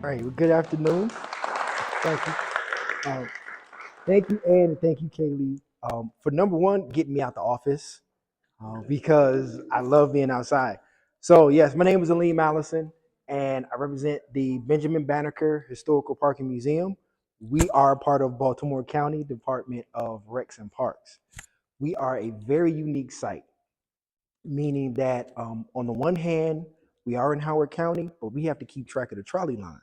All right, well, good afternoon. Thank you. Um, thank you, Ed, and thank you, Kaylee, for number one, getting me out the office because I love being outside. So, yes, my name is Aleem Allison, and I represent the Benjamin Banneker Historical Park and Museum. We are part of Baltimore County Department of Recs and Parks. We are a very unique site, meaning that on the one hand, we are in Howard County, but we have to keep track of the trolley line.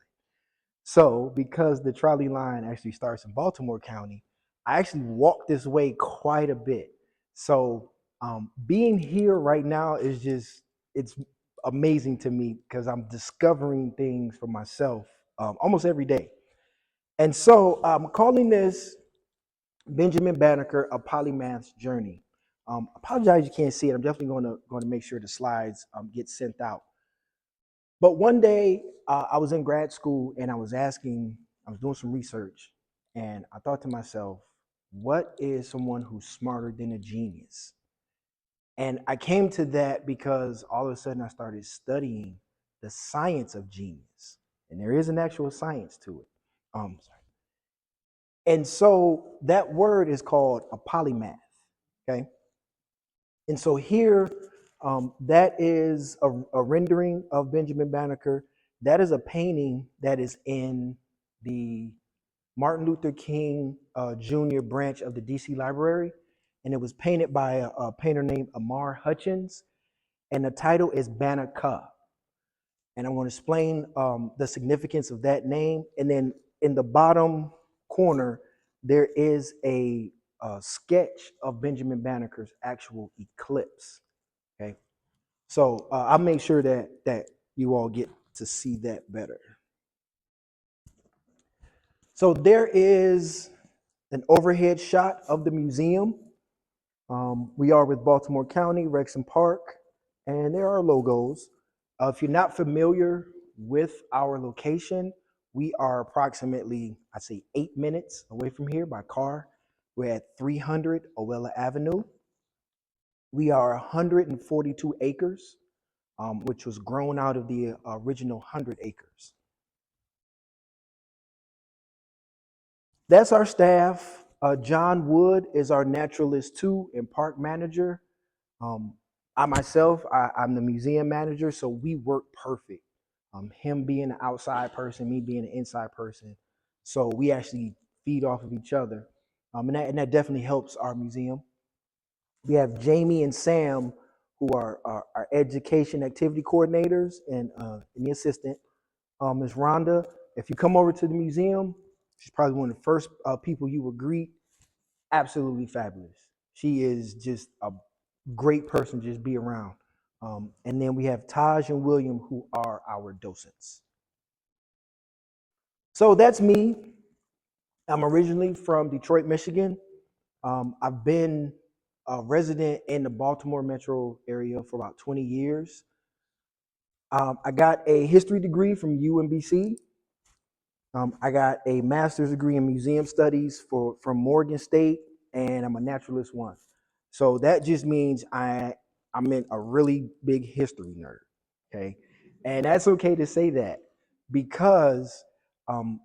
So, because the trolley line actually starts in Baltimore County, I actually walk this way quite a bit. So, being here right now is it's amazing to me because I'm discovering things for myself almost every day. And so, I'm calling this Benjamin Banneker, A Polymath's Journey. Apologize you can't see it. I'm definitely going to make sure the slides get sent out. But one day I was in grad school and I was doing some research, and I thought to myself, what is someone who's smarter than a genius? And I came to that because all of a sudden I started studying the science of genius. And there is an actual science to it. Sorry. And so that word is called a polymath. Okay. And so here, that is a rendering of Benjamin Banneker. That is a painting that is in the Martin Luther King Jr. branch of the DC Library. And it was painted by a painter named Amar Hutchins. And the title is Banneker. And I'm going to explain the significance of that name. And then in the bottom corner, there is a sketch of Benjamin Banneker's actual eclipse. Okay, so I'll make sure that you all get to see that better. So there is an overhead shot of the museum. We are with Baltimore County, Rexham Park, and there are logos. If you're not familiar with our location, we are approximately, I'd say, 8 minutes away from here by car. We're at 300 Owella Avenue. We are 142 acres, which was grown out of the original 100 acres. That's our staff. John Wood is our naturalist too and park manager. Um, I myself, I'm the museum manager, so we work perfect. Him being an outside person, me being an inside person. So we actually feed off of each other. And that definitely helps our museum. We have Jamie and Sam, who are our education activity coordinators and the assistant. Ms. Rhonda, if you come over to the museum, she's probably one of the first people you will greet. Absolutely fabulous. She is just a great person to just be around. And then we have Taj and William, who are our docents. So that's me. I'm originally from Detroit, Michigan. I've been a resident in the Baltimore metro area for about 20 years. I got a history degree from UMBC. I got a master's degree in museum studies from Morgan State, and I'm a naturalist one. So that just means I'm in a really big history nerd. Okay, and that's okay to say that because um,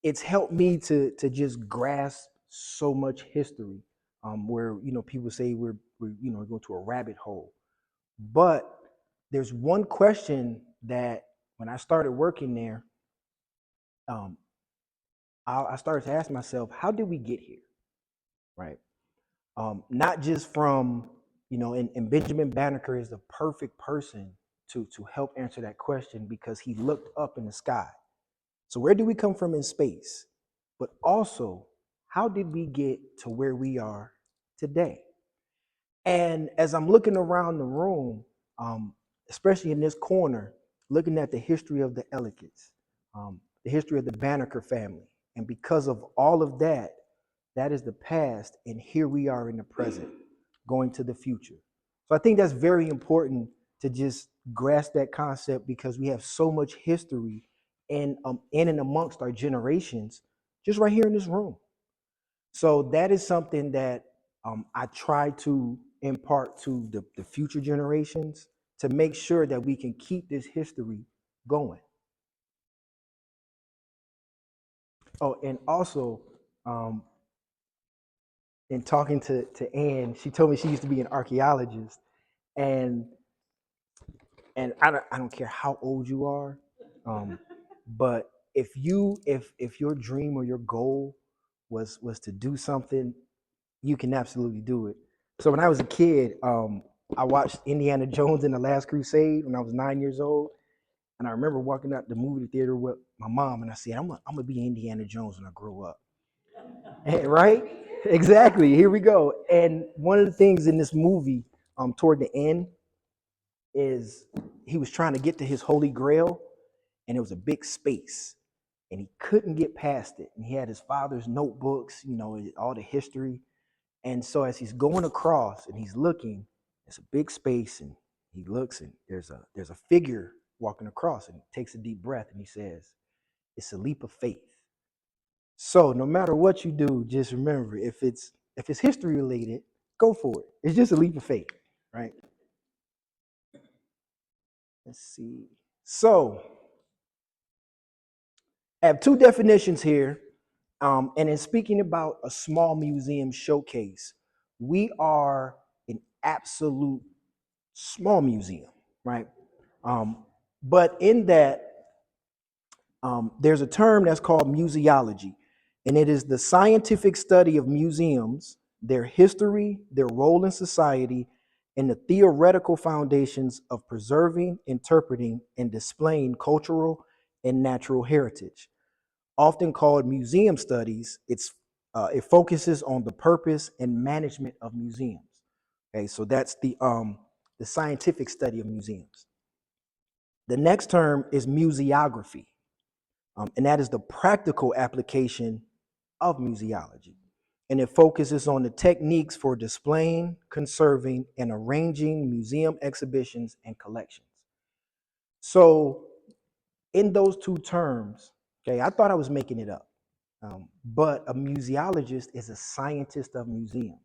it's helped me to just grasp so much history. Where people say we're going to a rabbit hole, but there's one question that when I started working there, um, I started to ask myself, how did we get here, right? Not just from, and Benjamin Banneker is the perfect person to help answer that question because he looked up in the sky. So where did we come from in space? But also, how did we get to where we are today? And as I'm looking around the room, especially in this corner, looking at the history of the Ellicotts, the history of the Banneker family, and because of all of that, that is the past, and here we are in the present, going to the future. So I think that's very important to just grasp that concept because we have so much history in and amongst our generations, just right here in this room. So that is something that I try to impart to the future generations to make sure that we can keep this history going. Oh, and also, um, in talking to Ann, she told me she used to be an archaeologist, and I don't care how old you are, um, but if your dream or your goal was to do something, you can absolutely do it. So when I was a kid, I watched Indiana Jones and the Last Crusade when I was 9 years old, and I remember walking out the movie theater with my mom, and I said, I'm gonna be Indiana Jones when I grow up. Right? Exactly. Here we go. And one of the things in this movie, toward the end, is he was trying to get to his holy grail, and it was a big space, and he couldn't get past it. And he had his father's notebooks, all the history. And so as he's going across and he's looking, it's a big space, and he looks, and there's a figure walking across, and he takes a deep breath, and he says, "It's a leap of faith." So no matter what you do, just remember, if it's history related, go for it. It's just a leap of faith, right? Let's see. So I have two definitions here. And in speaking about a small museum showcase, we are an absolute small museum, right? But in that, there's a term that's called museology, and it is the scientific study of museums, their history, their role in society, and the theoretical foundations of preserving, interpreting, and displaying cultural and natural heritage. Often called museum studies, it focuses on the purpose and management of museums. Okay, so that's the scientific study of museums. The next term is museography, and that is the practical application of museology. And it focuses on the techniques for displaying, conserving, and arranging museum exhibitions and collections. So, in those two terms, okay, I thought I was making it up, but a museologist is a scientist of museums.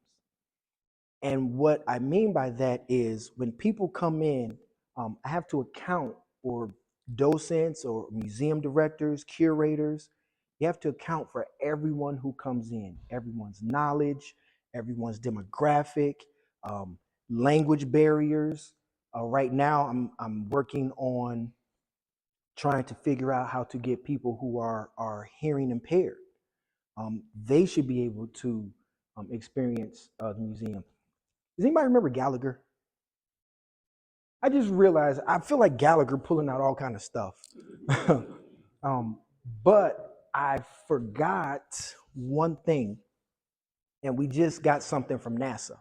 And what I mean by that is when people come in, I have to account for docents or museum directors, curators. You have to account for everyone who comes in, everyone's knowledge, everyone's demographic, um, language barriers. Right now, I'm working on trying to figure out how to get people who are hearing impaired. They should be able to experience the museum. Does anybody remember Gallagher? I just realized I feel like Gallagher pulling out all kind of stuff. um, but I forgot one thing, and we just got something from NASA,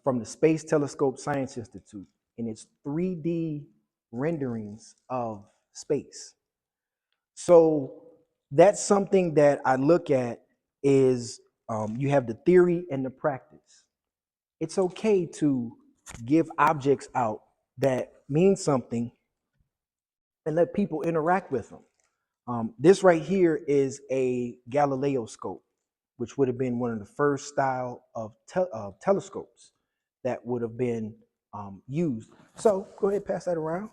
from the Space Telescope Science Institute, and it's 3D renderings of space. So that's something that I look at is you have the theory and the practice. It's okay to give objects out that mean something and let people interact with them. This right here is a Galileo scope, which would have been one of the first style of telescopes that would have been used. So go ahead, pass that around.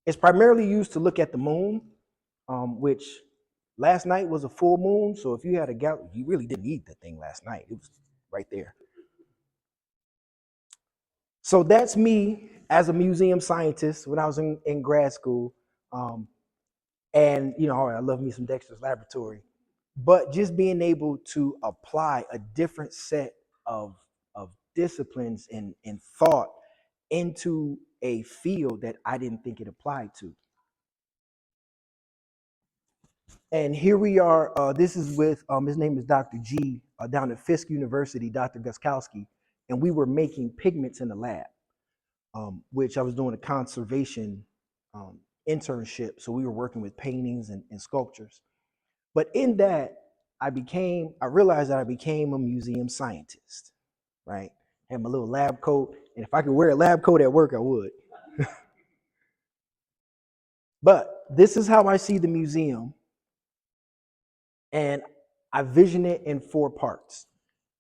It's primarily used to look at the moon, which last night was a full moon. So if you had a you really didn't need that thing last night. It was right there. So that's me as a museum scientist when I was in grad school. Um, and, I love me some Dexter's Laboratory. But just being able to apply a different set of disciplines and thought into a field that I didn't think it applied to. And here we are. This is with his name is Dr. G down at Fisk University, Dr. Guskowski, and we were making pigments in the lab, which I was doing a conservation um, internship. So we were working with paintings and sculptures. But in that, I realized that I became a museum scientist, right? I had my little lab coat, and if I could wear a lab coat at work, I would. But this is how I see the museum, and I vision it in four parts: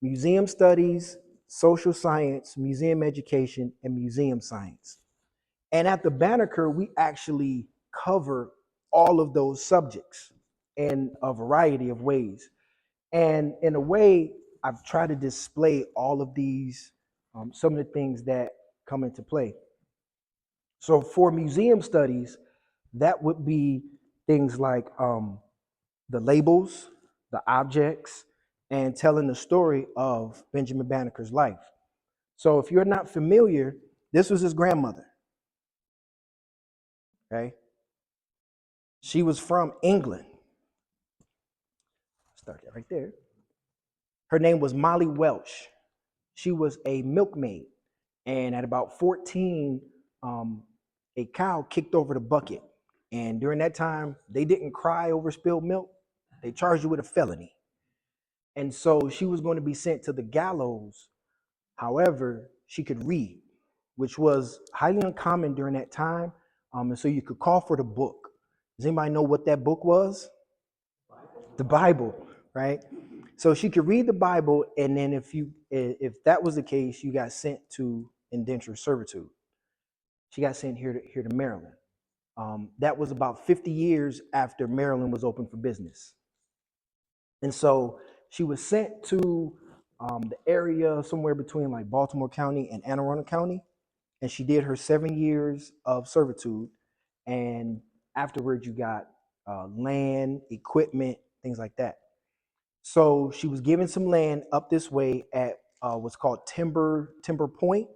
museum studies, social science, museum education, and museum science. And at the Banneker, we actually cover all of those subjects. in a variety of ways. And in a way, I've tried to display all of these, some of the things that come into play. So for museum studies, that would be things like the labels, the objects, and telling the story of Benjamin Banneker's life. So if you're not familiar, this was his grandmother. Okay, she was from England. Start that right there. Her name was Molly Welsh. She was a milkmaid, and at about 14, a cow kicked over the bucket. And during that time, they didn't cry over spilled milk. They charged you with a felony. And so she was going to be sent to the gallows. However, she could read, which was highly uncommon during that time. And so you could call for the book. Does anybody know what that book was? The Bible, right? So she could read the Bible, and then if that was the case, you got sent to indentured servitude. She got sent here to Maryland. That was about 50 years after Maryland was open for business. And so she was sent to the area somewhere between like Baltimore County and Anne Arundel County. And she did her 7 years of servitude. And afterwards, you got land, equipment, things like that. So she was given some land up this way at what's called Timber Point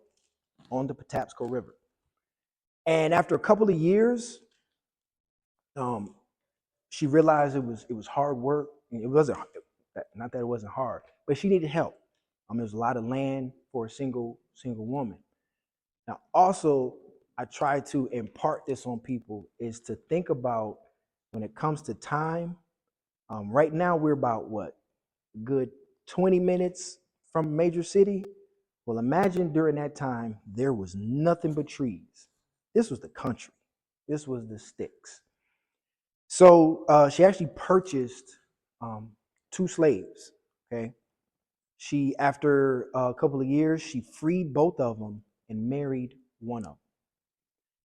on the Patapsco River. And after a couple of years, she realized it was hard work. It wasn't, not that it wasn't hard, but she needed help. There's a lot of land for a single woman. Now, also, I try to impart this on people is to think about when it comes to time. Right now, we're about what, a good 20 minutes from a major city. Well, imagine during that time there was nothing but trees. This was the country. This was the sticks. So she actually purchased 2 slaves. Okay, she after a couple of years she freed both of them and married one of them.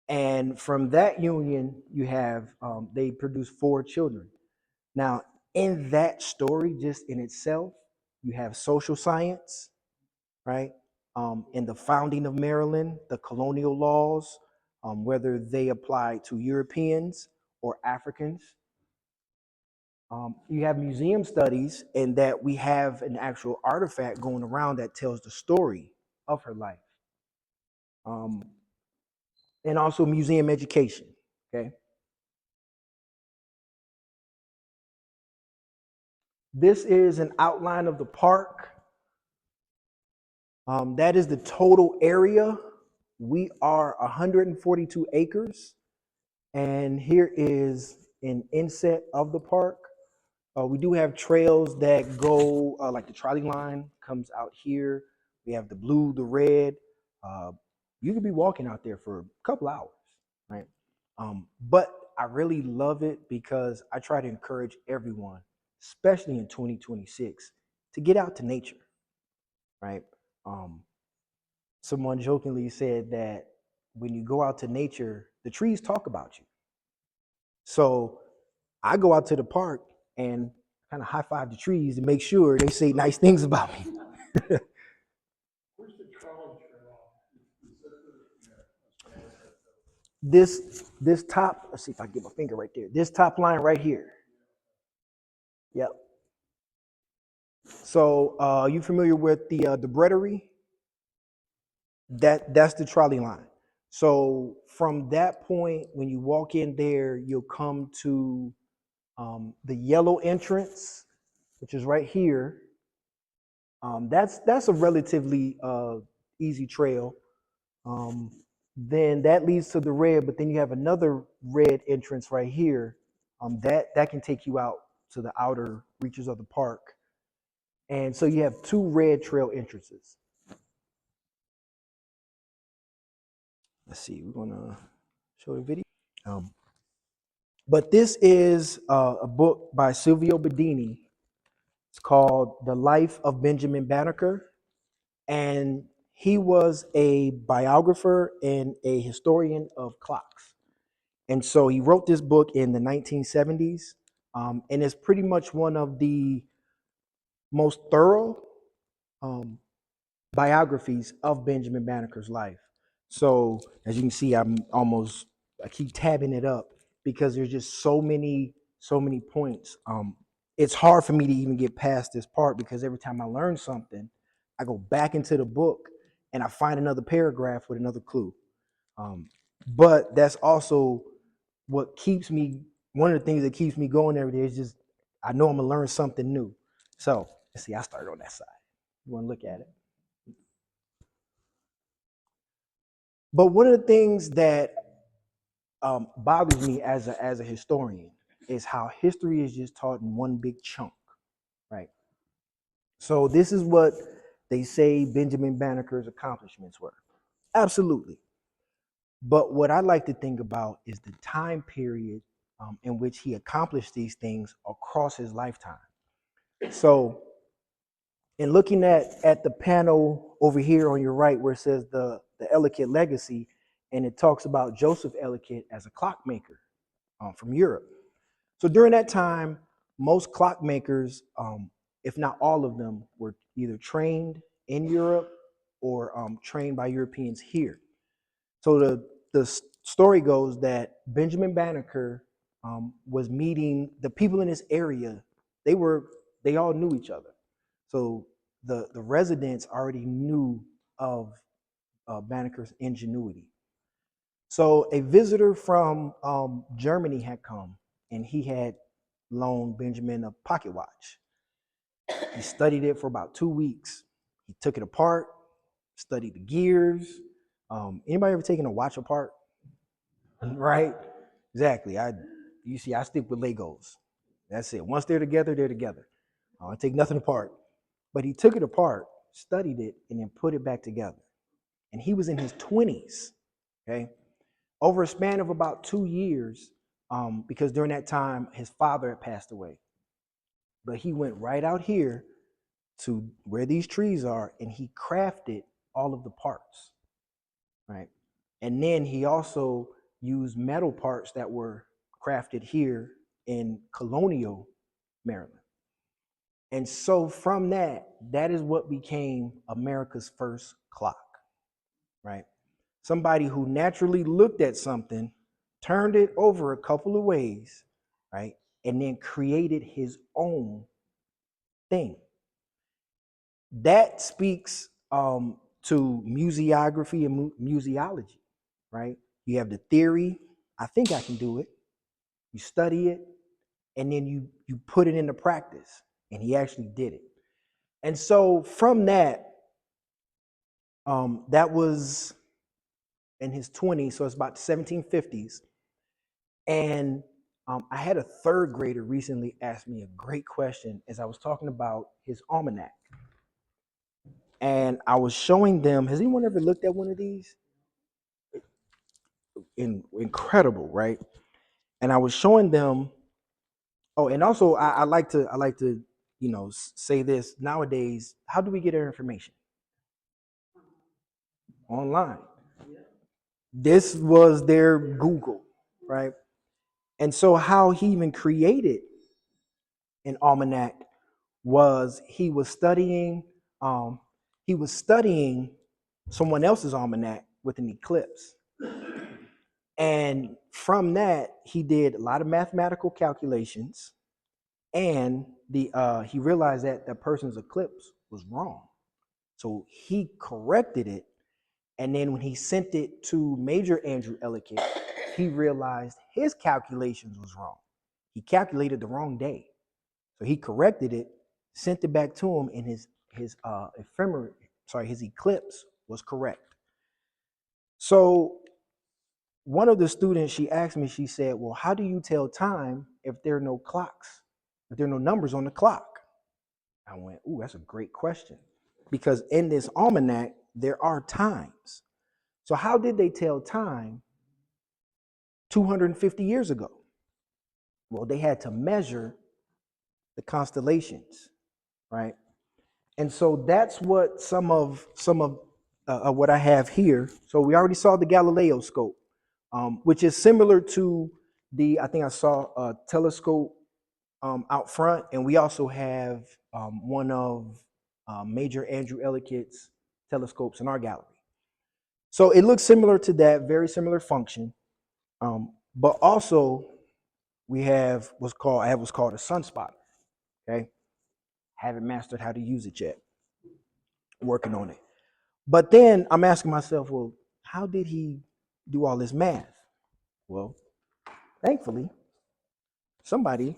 And from that union, you have they produced 4 children. Now, in that story, just in itself, you have social science, right? In the founding of Maryland, the colonial laws, whether they apply to Europeans or Africans. You have museum studies, and that we have an actual artifact going around that tells the story of her life. And also museum education, okay? This is an outline of the park. That is the total area. We are 142 acres. And here is an inset of the park. We do have trails that go, like the trolley line comes out here. We have the blue, the red. You could be walking out there for a couple hours, right? But I really love it because I try to encourage everyone, especially in 2026, to get out to nature, right? Someone jokingly said that when you go out to nature, the trees talk about you. So I go out to the park and kind of high five the trees to make sure they say nice things about me. This top, let's see if I can get my finger right there. This top line right here. Yep. So you familiar with the breadery? That's the trolley line. So from that point, when you walk in there, you'll come to the yellow entrance, which is right here. That's a relatively easy trail. Then that leads to the red, but then you have another red entrance right here. That can take you out to the outer reaches of the park. And so you have 2 red trail entrances. Let's see, we're gonna show the video. But this is a book by Silvio Bedini. It's called The Life of Benjamin Banneker. And he was a biographer and a historian of clocks. And so he wrote this book in the 1970s. And it's pretty much one of the most thorough um, biographies of Benjamin Banneker's life. So as you can see, I keep tabbing it up because there's just so many points. It's hard for me to even get past this part because every time I learn something, I go back into the book and I find another paragraph with another clue. But that's also what keeps me, one of the things that keeps me going every day is just, I know I'm gonna learn something new. So let's see, I started on that side. You wanna look at it? But one of the things that bothers me as a historian is how history is just taught in one big chunk, right? So this is what they say Benjamin Banneker's accomplishments were. Absolutely. But what I like to think about is the time period in which he accomplished these things across his lifetime. So in looking at the panel over here on your right where it says the Ellicott legacy, and it talks about Joseph Ellicott as a clockmaker from Europe. So during that time, most clockmakers, if not all of them, were either trained in Europe or trained by Europeans here. So the story goes that Benjamin Banneker was meeting the people in this area. They all knew each other. So the residents already knew of Banneker's ingenuity. So a visitor from Germany had come, and he had loaned Benjamin a pocket watch. He studied it for about 2 weeks. He took it apart, studied the gears. Anybody ever taken a watch apart? Right? Exactly. You see, I stick with Legos. That's it. Once they're together, they're together. I take nothing apart. But he took it apart, studied it, and then put it back together. And he was in his 20s. Okay. Over a span of about 2 years, because during that time his father had passed away. But he went right out here to where these trees are, and he crafted all of the parts, right? And then he also used metal parts that were crafted here in colonial Maryland. And so from that is what became America's first clock, right? Somebody who naturally looked at something, turned it over a couple of ways, right? And then created his own thing. That speaks to museography and museology, right? You have the theory, I think I can do it. You study it, and then you put it into practice. And he actually did it. And so from that, that was in his 20s, so it's about the 1750s. And I had a third grader recently ask me a great question as I was talking about his almanac. And I was showing them, has anyone ever looked at one of these? Incredible, right? And I was showing them, oh, and also I like to, say this nowadays, how do we get our information? Online. This was their Google, right? And so how he even created an almanac was um, he was studying someone else's almanac with an eclipse. And from that, he did a lot of mathematical calculations, and he realized that the person's eclipse was wrong. So he corrected it, and then when he sent it to Major Andrew Ellicott, he realized his calculations was wrong. He calculated the wrong day. So he corrected it, sent it back to him, and his eclipse was correct. So one of the students, she asked me, she said, well, how do you tell time if there are no clocks, if there are no numbers on the clock? I went, ooh, that's a great question. Because in this almanac, there are times. So how did they tell time 250 years ago? Well, they had to measure the constellations, right? And so that's what some of what I have here. So we already saw the Galileo scope, which is similar to I think I saw a telescope out front, and we also have one of Major Andrew Elliott's telescopes in our gallery. So it looks similar to that, very similar function. But also we have I have what's called a sunspotter. Okay, haven't mastered how to use it yet. Working on it. But then I'm asking myself, well, how did he do all this math? Well, thankfully, somebody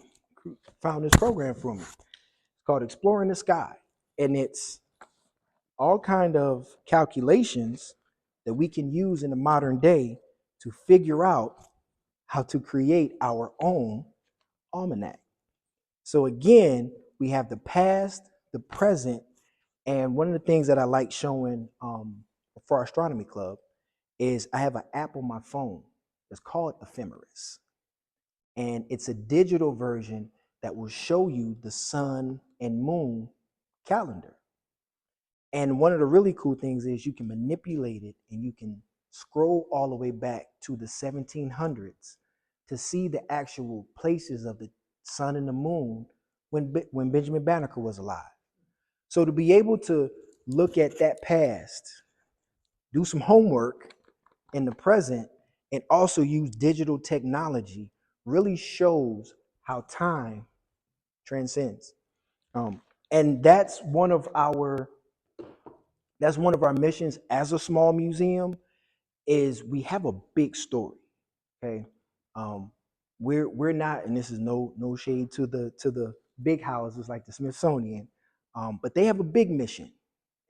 found this program for me. It's called Exploring the Sky, and it's all kind of calculations that we can use in the modern day to figure out how to create our own almanac. So again, we have the past, the present, and one of the things that I like showing for our astronomy club is I have an app on my phone. It's called Ephemeris, and it's a digital version that will show you the sun and moon calendar. And one of the really cool things is you can manipulate it and you can scroll all the way back to the 1700s to see the actual places of the sun and the moon when Benjamin Banneker was alive. So to be able to look at that past, do some homework in the present, and also use digital technology really shows how time transcends. And that's one of our missions as a small museum is we have a big story. Okay. We're not, and this is no shade to the big houses like the Smithsonian, but they have a big mission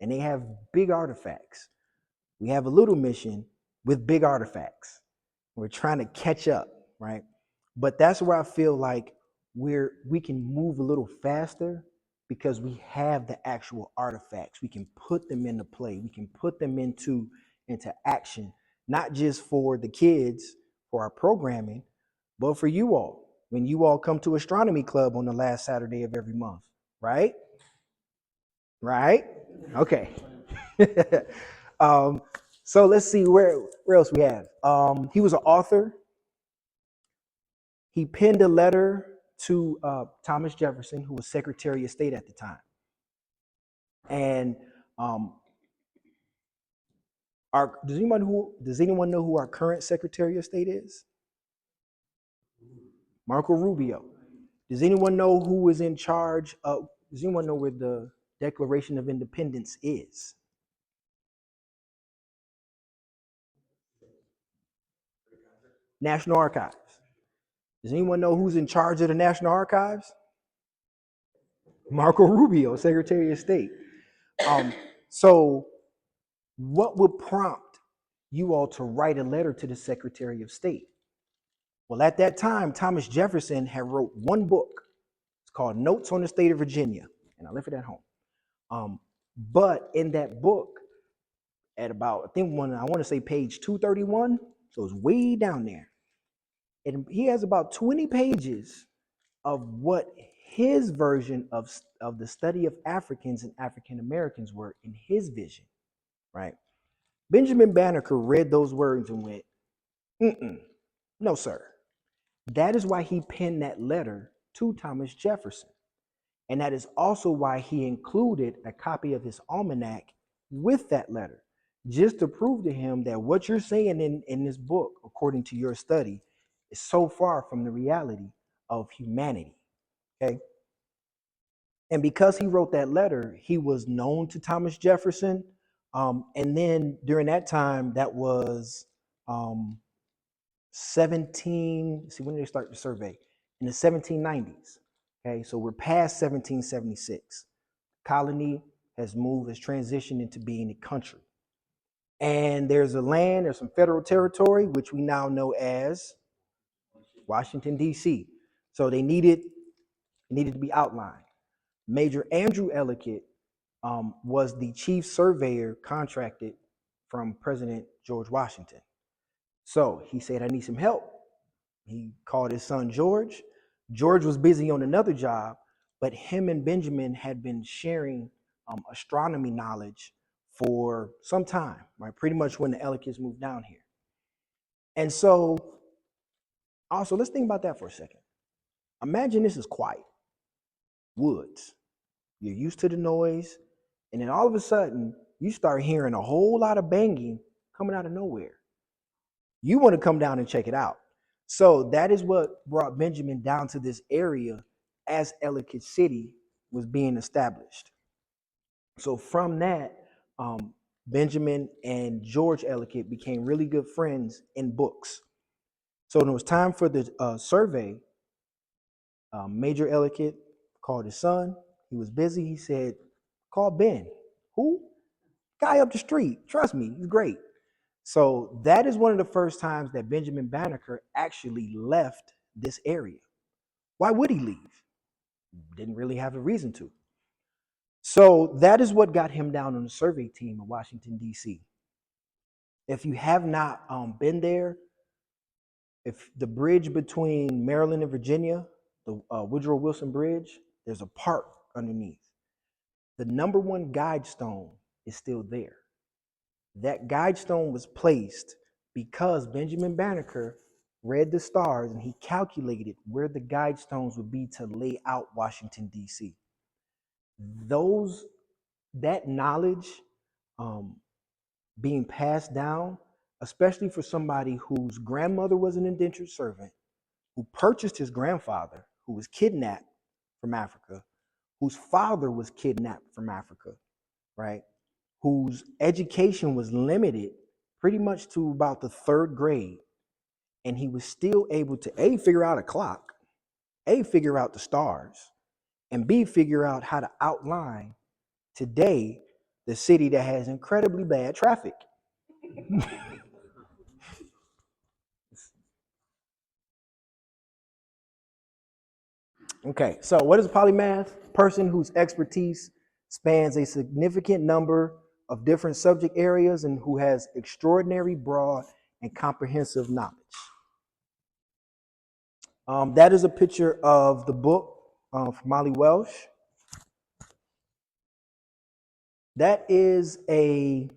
and they have big artifacts. We have a little mission with big artifacts. We're trying to catch up, right? But that's where I feel like we can move a little faster because we have the actual artifacts. We can put them into play. We can put them into action, not just for the kids for our programming, but for you all. When you all come to astronomy club on the last Saturday of every month, right? Right? Okay. So let's see where else we have. He was an author. He penned a letter to Thomas Jefferson, who was Secretary of State at the time. And does anyone know who our current Secretary of State is? Marco Rubio. Does anyone know who is in charge of? Does anyone know where the Declaration of Independence is? National Archives. Does anyone know who's in charge of the National Archives? Marco Rubio, Secretary of State. So what would prompt you all to write a letter to the Secretary of State? Well, at that time, Thomas Jefferson had wrote one book. It's called Notes on the State of Virginia, and I left it at home. But in that book, at about, I want to say page 231, so it's way down there. And he has about 20 pages of what his version of the study of Africans and African Americans were in his vision, right? Benjamin Banneker read those words and went, no, sir. That is why he penned that letter to Thomas Jefferson. And that is also why he included a copy of his almanac with that letter, just to prove to him that what you're saying in this book, according to your study, is so far from the reality of humanity. Okay. And because he wrote that letter, he was known to Thomas Jefferson. And then during that time, that was 17, see, when did they start the survey? In the 1790s. Okay, so we're past 1776. Colony has transitioned into being a country. And there's some federal territory, which we now know as Washington, D.C. So they needed to be outlined. Major Andrew Ellicott was the chief surveyor contracted from President George Washington. So he said, I need some help. He called his son George. George was busy on another job, but him and Benjamin had been sharing astronomy knowledge for some time, right? Pretty much when the Ellicotts moved down here. And so, also, let's think about that for a second. Imagine this is quiet, woods. You're used to the noise, and then all of a sudden, you start hearing a whole lot of banging coming out of nowhere. You want to come down and check it out. So that is what brought Benjamin down to this area as Ellicott City was being established. So from that, um, Benjamin and George Ellicott became really good friends in books. So when it was time for the survey, Major Ellicott called his son. He was busy. He said, "Call Ben." Who? Guy up the street. Trust me, he's great. So that is one of the first times that Benjamin Banneker actually left this area. Why would he leave? Didn't really have a reason to. So that is what got him down on the survey team in Washington, D.C. If you have not been there, if the bridge between Maryland and Virginia, the Woodrow Wilson Bridge, there's a park underneath. The number one guide stone is still there. That guide stone was placed because Benjamin Banneker read the stars and he calculated where the guide stones would be to lay out Washington, D.C. Those that knowledge um, being passed down, especially for somebody whose grandmother was an indentured servant, who purchased his grandfather, who was kidnapped from Africa, whose father was kidnapped from Africa, right? Whose education was limited pretty much to about the third grade. And he was still able to A, figure out a clock, A, figure out the stars, and B, figure out how to outline today the city that has incredibly bad traffic. Okay, so what is a polymath? Person whose expertise spans a significant number of different subject areas and who has extraordinary, broad, and comprehensive knowledge. That is a picture of the book from Molly Welsh. That is a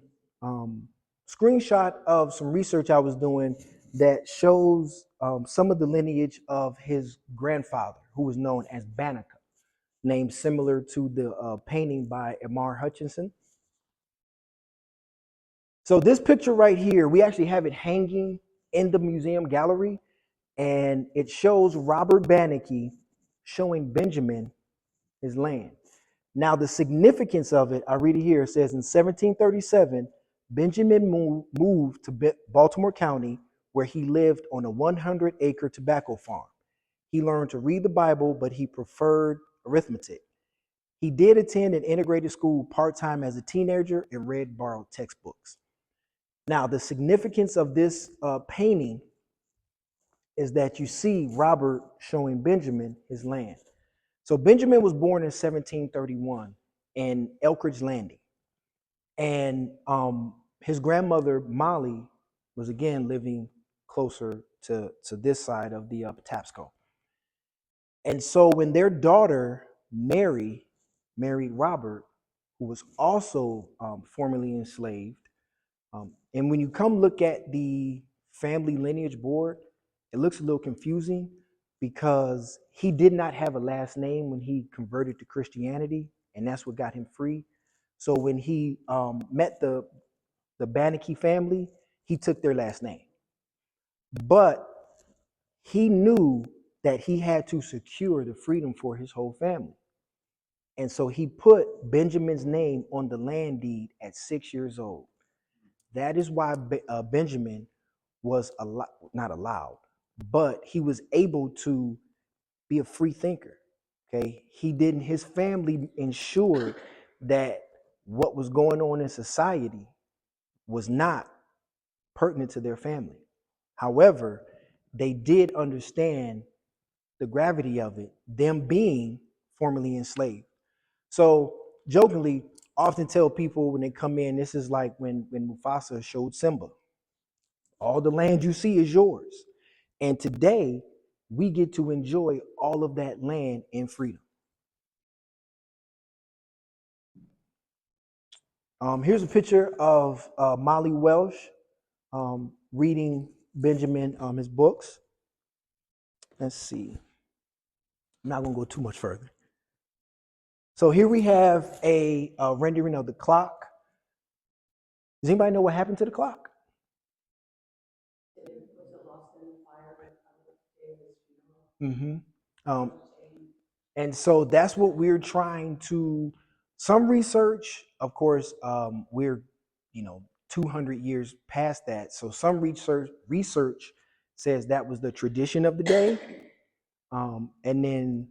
screenshot of some research I was doing that shows some of the lineage of his grandfather, who was known as Banneker, named similar to the painting by Amar Hutchinson. So this picture right here, we actually have it hanging in the museum gallery, and it shows Robert Banneker showing Benjamin his land. Now, the significance of it, I read it here. It says in 1737, Benjamin moved to Baltimore County, where he lived on a 100-acre tobacco farm. He learned to read the Bible, but he preferred arithmetic. He did attend an integrated school part-time as a teenager and read borrowed textbooks. Now, the significance of this painting is that you see Robert showing Benjamin his land. So Benjamin was born in 1731 in Elkridge Landing. And his grandmother, Molly, was again living closer to this side of the Patapsco. And so when their daughter, Mary, married Robert, who was also formerly enslaved, and when you come look at the family lineage board, it looks a little confusing because he did not have a last name when he converted to Christianity, and that's what got him free. So when he met the Banneker family, he took their last name. But he knew that he had to secure the freedom for his whole family. And so he put Benjamin's name on the land deed at 6 years old. That is why Benjamin was not allowed, but he was able to be a free thinker. Okay, his family ensured that what was going on in society was not pertinent to their family. However, they did understand the gravity of it, them being formerly enslaved. So jokingly, often tell people when they come in, this is like when Mufasa showed Simba. All the land you see is yours. And today, we get to enjoy all of that land in freedom. Here's a picture of Molly Welsh reading Benjamin his books. Let's see. I'm not going to go too much further. So here we have a rendering of the clock. Does anybody know what happened to the clock? Mm-hmm. Um, and so that's what we're trying to. Some research, of course, we're 200 years past that. So some research says that was the tradition of the day, and then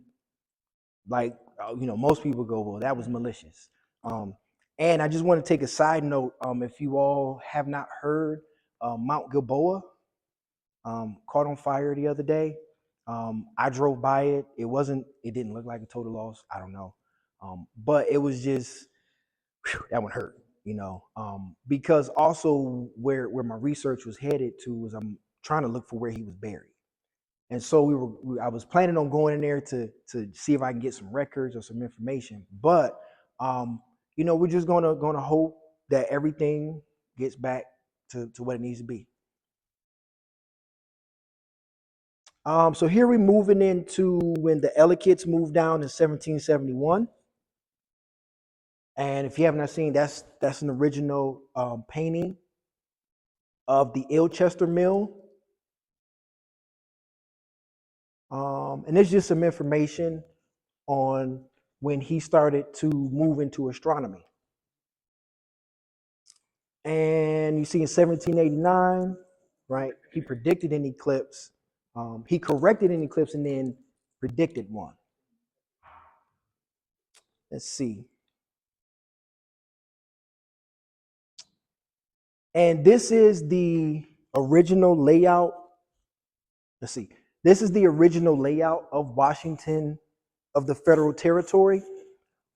most people go, well, that was malicious. And I just want to take a side note. If you all have not heard, Mount Gilboa caught on fire the other day. I drove by it. It didn't look like a total loss. I don't know. But it was just, that one hurt, because also where my research was headed to was I'm trying to look for where he was buried. And so I was planning on going in there to see if I can get some records or some information. But we're just gonna hope that everything gets back to what it needs to be. So here we're moving into when the Ellicotts moved down in 1771. And if you have not seen, that's an original painting of the Ilchester Mill. And there's just some information on when he started to move into astronomy. And you see in 1789, right, he predicted an eclipse. He corrected an eclipse and then predicted one. Let's see. And this is the original layout. Let's see. This is the original layout of Washington, of the federal territory.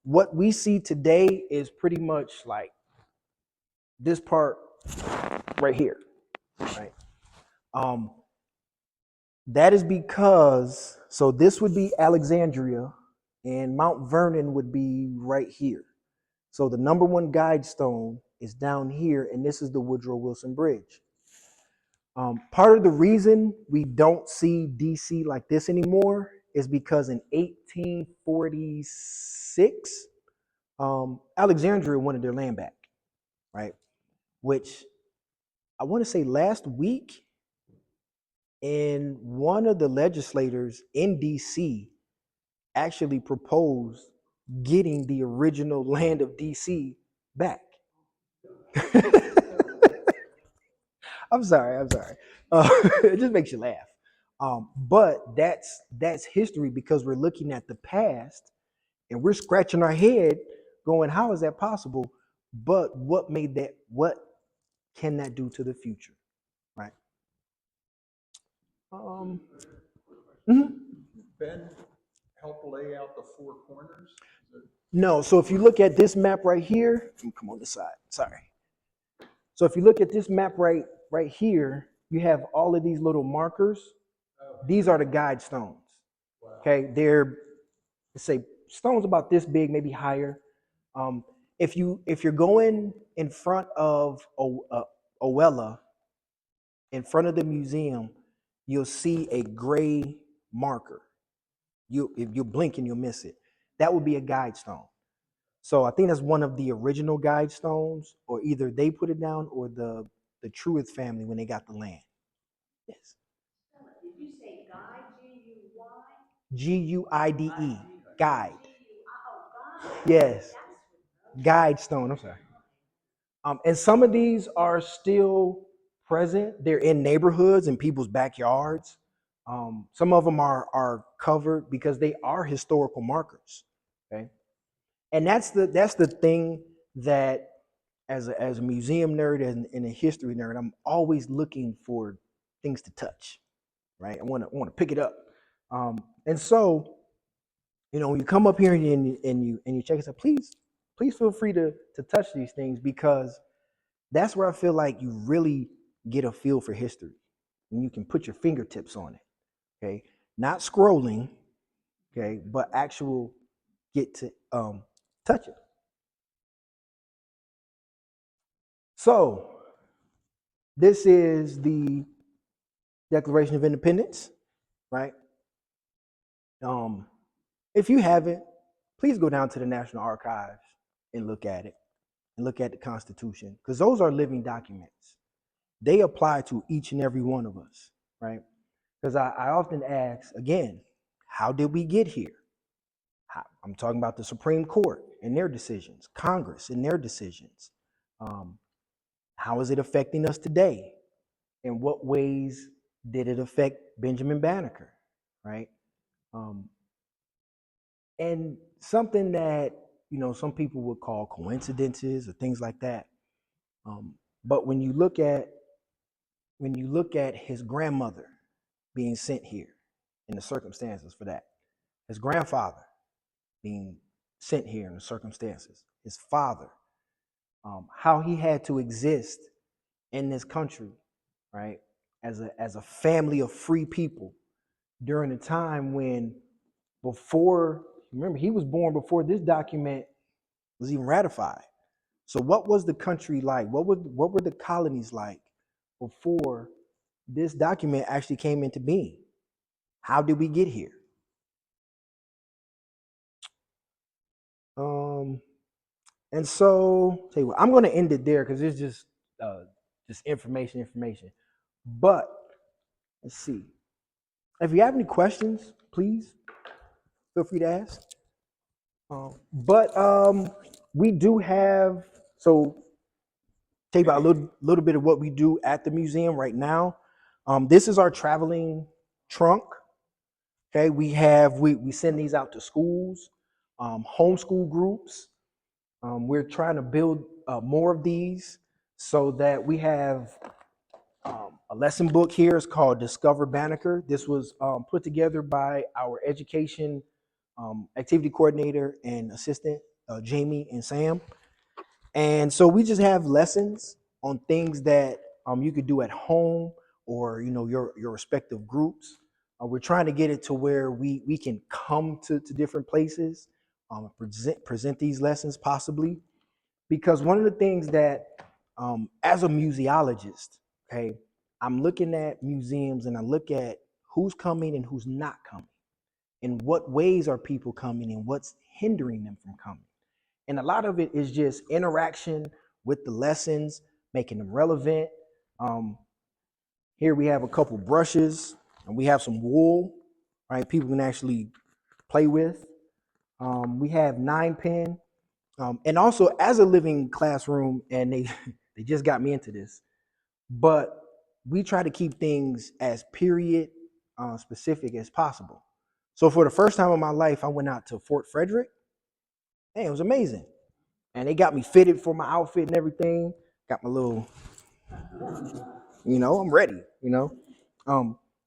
What we see today is pretty much like this part right here, right? That is because, so this would be Alexandria and Mount Vernon would be right here. So the number one guide stone is down here, and this is the Woodrow Wilson Bridge. Part of the reason we don't see DC like this anymore is because in 1846, Alexandria wanted their land back, right? Which I want to say last week, and one of the legislators in DC actually proposed getting the original land of DC back. I'm sorry. It just makes you laugh. But that's history because we're looking at the past and we're scratching our head going, how is that possible? But what made that, what can that do to the future, right? Mhm. Ben helped lay out the four corners? No, so if you look at this map right here, come on this side, sorry. So if you look at this map right here, you have all of these little markers. These are the guide stones. Okay, they're, let's say, stones about this big, maybe higher. If you're going in front of Owella, in front of the museum, you'll see a gray marker. If you blink and you'll miss it. That would be a guide stone. So I think that's one of the original guide stones, or either they put it down or the Truith family when they got the land. Yes. Did you say guide, G-U-Y? Guide. Guide. Oh, guide. Yes. Guide stone. I'm sorry. And some of these are still present. They're in neighborhoods and people's backyards. Some of them are covered because they are historical markers. Okay. And that's the thing that as a museum nerd and a history nerd, I'm always looking for things to touch, right? I want to pick it up. And so, when you come up here and you check it out, please feel free to touch these things because that's where I feel like you really get a feel for history and you can put your fingertips on it. Okay. Not scrolling, okay, but actual get to touch it. So this is the Declaration of Independence, right? If you haven't, please go down to the National Archives and look at it and look at the Constitution, because those are living documents. They apply to each and every one of us, right? Because I often ask, again, how did we get here? I'm talking about the Supreme Court and their decisions, Congress and their decisions. How is it affecting us today? In what ways did it affect Benjamin Banneker, right? Um, and something that some people would call coincidences or things like that. But when you look at his grandmother being sent here and the circumstances for that, his grandfather being sent here in the circumstances, his father, how he had to exist in this country, right, as a family of free people during a time when before, remember, he was born before this document was even ratified. So what was the country like? What were the colonies like before this document actually came into being? How did we get here? And so, tell you what, I'm going to end it there because it's just information. But let's see. If you have any questions, please feel free to ask. But we do have, so tell you about a little bit of what we do at the museum right now. This is our traveling trunk. Okay, we send these out to schools, homeschool groups. We're trying to build more of these so that we have a lesson book here. It's called Discover Banneker. This was put together by our education activity coordinator and assistant, Jamie and Sam. And so we just have lessons on things that you could do at home or your respective groups. We're trying to get it to where we can come to different places, present these lessons possibly, because one of the things that as a museologist, okay, I'm looking at museums and I look at who's coming and who's not coming, in what ways are people coming and what's hindering them from coming. And a lot of it is just interaction with the lessons, making them relevant. Here we have a couple brushes and we have some wool, right? People can actually play with. We have 9 pen. And also as a living classroom, and they they just got me into this, but we try to keep things as period specific as possible. So for the first time in my life, I went out to Fort Frederick. Hey, it was amazing. And they got me fitted for my outfit and everything. Got my little, I'm ready,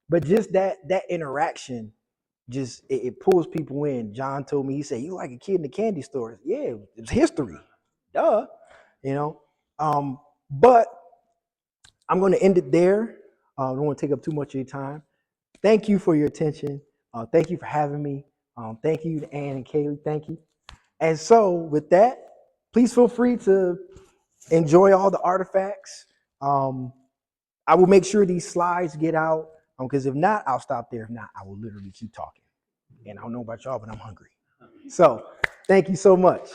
But just that interaction, just it pulls people in. John told me, he said, "You like a kid in the candy store?" Yeah, it was history, duh, you know. But I'm going to end it there. I don't want to take up too much of your time. Thank you for your attention. Thank you for having me. Thank you to Ann and Kaylee. Thank you. And so with that, please feel free to enjoy all the artifacts. I will make sure these slides get out because if not, I'll stop there. If not, I will literally keep talking. And I don't know about y'all, but I'm hungry. So thank you so much.